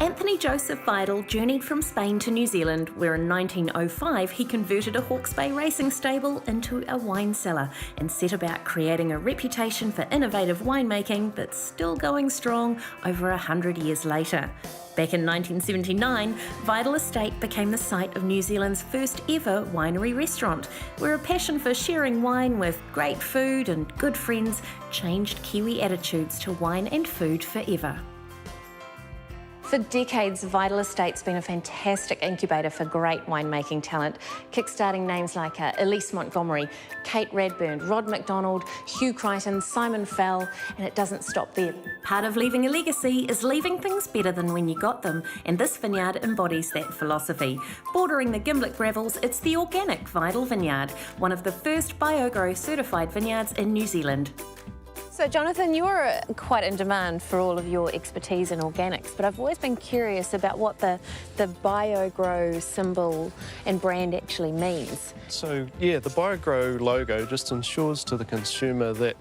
Anthony Joseph Vidal journeyed from Spain to New Zealand, where in 1905 he converted a Hawke's Bay racing stable into a wine cellar and set about creating a reputation for innovative winemaking that's still going strong over 100 years later. Back in 1979, Vidal Estate became the site of New Zealand's first ever winery restaurant, where a passion for sharing wine with great food and good friends changed Kiwi attitudes to wine and food forever. For decades, Vidal Estate's been a fantastic incubator for great winemaking talent, kickstarting names like Elise Montgomery, Kate Radburn, Rod MacDonald, Hugh Crichton, Simon Fell, and it doesn't stop there. Part of leaving a legacy is leaving things better than when you got them, and this vineyard embodies that philosophy. Bordering the Gimblett Gravels, it's the organic Vidal Vineyard, one of the first BioGrow certified vineyards in New Zealand. So Jonathan, you're quite in demand for all of your expertise in organics, but I've always been curious about what the BioGrow symbol and brand actually means. So yeah, the BioGrow logo just ensures to the consumer that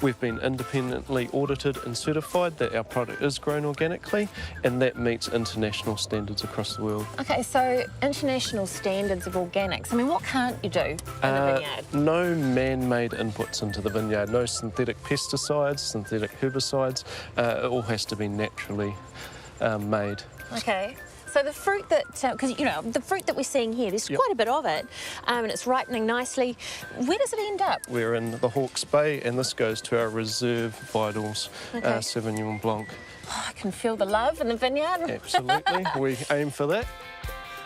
we've been independently audited and certified that our product is grown organically, and that meets international standards across the world. Okay, so international standards of organics. I mean, what can't you do in the vineyard? No man-made inputs into the vineyard, no synthetic pesticides, synthetic herbicides. It all has to be naturally made. Okay. So the fruit that, because you know, the fruit that we're seeing here, there's quite a bit of it, and it's ripening nicely. Where does it end up? We're in the Hawke's Bay, and this goes to our reserve Vidals, Sauvignon Blanc. Oh, I can feel the love in the vineyard. Absolutely, we aim for that.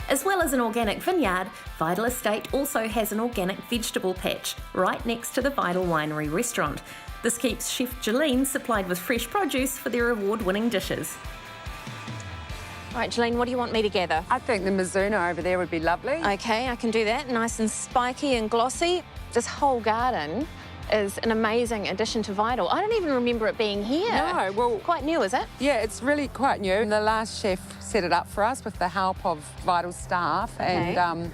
As well as an organic vineyard, Vidal Estate also has an organic vegetable patch right next to the Vidal Winery restaurant. This keeps Chef Jolene supplied with fresh produce for their award-winning dishes. All right, Jolene, what do you want me to gather? I think the Mizuna over there would be lovely. Okay, I can do that. Nice and spiky and glossy. This whole garden is an amazing addition to Vidal. I don't even remember it being here. No, well... Quite new, is it? Yeah, it's really quite new. The last chef set it up for us with the help of Vidal staff, and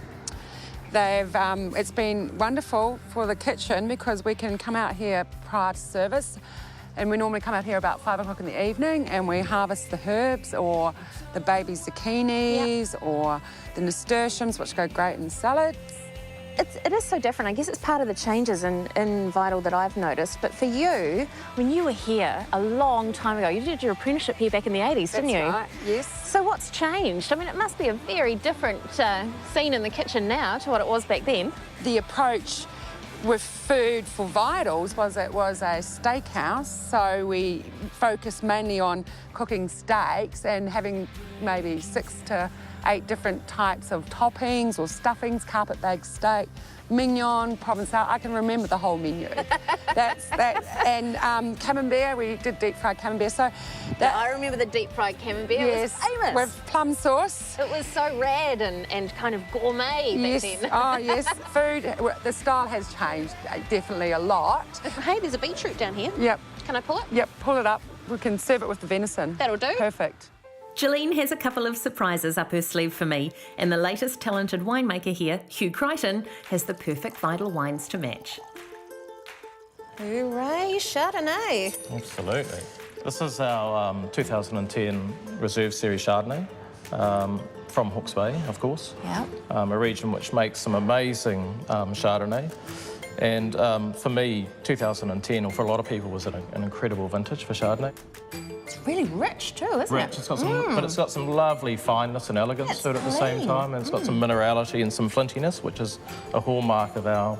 it's been wonderful for the kitchen because we can come out here prior to service, and we normally come out here about 5 o'clock in the evening and we harvest the herbs or the baby zucchinis or the nasturtiums, which go great in salads. It is so different. I guess it's part of the changes in Vidal that I've noticed. But for you, when you were here a long time ago, you did your apprenticeship here back in the 80s, didn't you? That's right, yes. So what's changed? I mean, it must be a very different scene in the kitchen now to what it was back then. The approach with food for Vidals was it was a steakhouse, so we focused mainly on cooking steaks and having maybe 6 to 8 different types of toppings or stuffings, carpet bag steak, mignon, Provençal. I can remember the whole menu. And camembert, we did deep fried camembert. So I remember the deep fried camembert. Yes, it was famous. With plum sauce. It was so rad and kind of gourmet back then. Oh yes, food. The style has changed definitely a lot. Hey, there's a beetroot down here. Yep. Can I pull it? Yep, pull it up. We can serve it with the venison. That'll do. Perfect. Jolene has a couple of surprises up her sleeve for me, and the latest talented winemaker here, Hugh Crichton, has the perfect Vidal wines to match. Hooray, Chardonnay! Absolutely. This is our 2010 Reserve Series Chardonnay from Hawke's Bay, of course. Yeah. A region which makes some amazing Chardonnay. And for me, 2010, or for a lot of people, was an incredible vintage for Chardonnay. It's really rich too, isn't it? It's got some, but it's got some lovely fineness and elegance to it at the same time, and it's got some minerality and some flintiness, which is a hallmark of our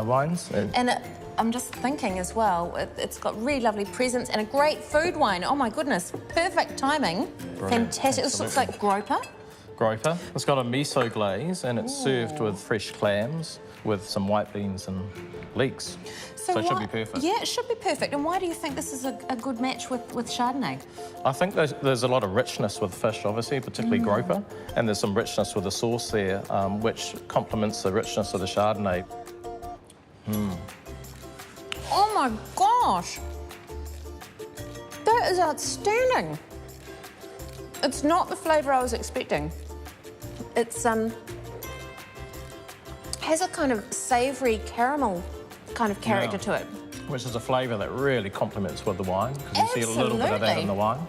wines. And I'm just thinking as well, it's got really lovely presence and a great food wine. Oh my goodness, perfect timing. Brilliant. Fantastic. This looks like groper. Groper. It's got a miso glaze, and it's served with fresh clams with some white beans and leeks. So it should be perfect. Yeah, it should be perfect. And why do you think this is a good match with Chardonnay? I think there's a lot of richness with fish, obviously, particularly groper, and there's some richness with the sauce there, which complements the richness of the Chardonnay. Oh my gosh! That is outstanding. It's not the flavour I was expecting. It's has a kind of savoury caramel kind of character to it. Which is a flavour that really complements with the wine, because you see a little bit of that in the wine.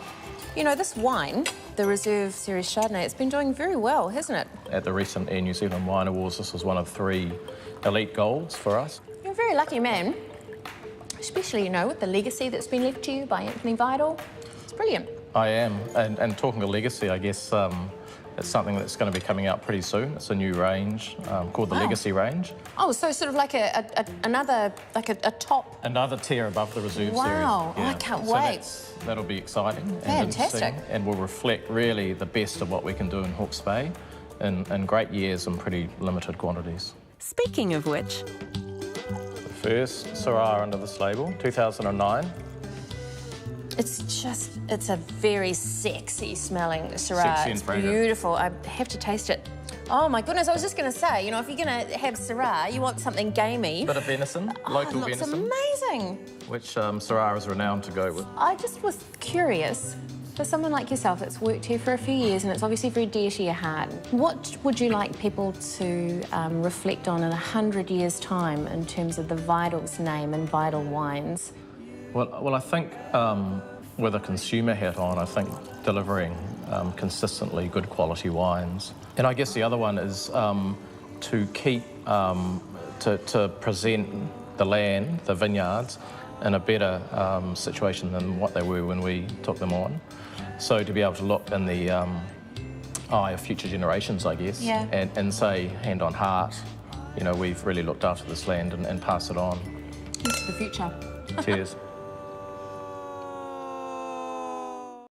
You know, this wine, the Reserve Series Chardonnay, it's been doing very well, hasn't it? At the recent Air New Zealand Wine Awards, this was one of 3 elite golds for us. You're a very lucky man, especially, you know, with the legacy that's been left to you by Anthony Vidal. It's brilliant. I am, and talking of legacy, I guess it's something that's going to be coming out pretty soon. It's a new range called the Legacy range. Oh, so sort of like another, like a top. Another tier above the Reserve Series. Wow, I can't wait. That'll be exciting. Fantastic. And interesting, and will reflect really the best of what we can do in Hawke's Bay in great years and pretty limited quantities. Speaking of which... The first Syrah under this label, 2009. It's a very sexy smelling Syrah. Sexy and it's fragrant. beautiful. I have to taste it. Oh my goodness, I was just going to say, you know, if you're going to have Syrah, you want something gamey. Bit of venison, local looks venison. Amazing. Which Syrah is renowned to go with. I just was curious, for someone like yourself that's worked here for a few years and it's obviously very dear to your heart, what would you like people to reflect on in 100 years' time in terms of the Vidal's name and Vidal wines? Well, I think with a consumer hat on, I think delivering consistently good quality wines. And I guess the other one is to keep, to present the land, the vineyards, in a better situation than what they were when we took them on. So to be able to look in the eye of future generations, I guess, and say, hand on heart, you know, we've really looked after this land and pass it on. Into the future. Cheers.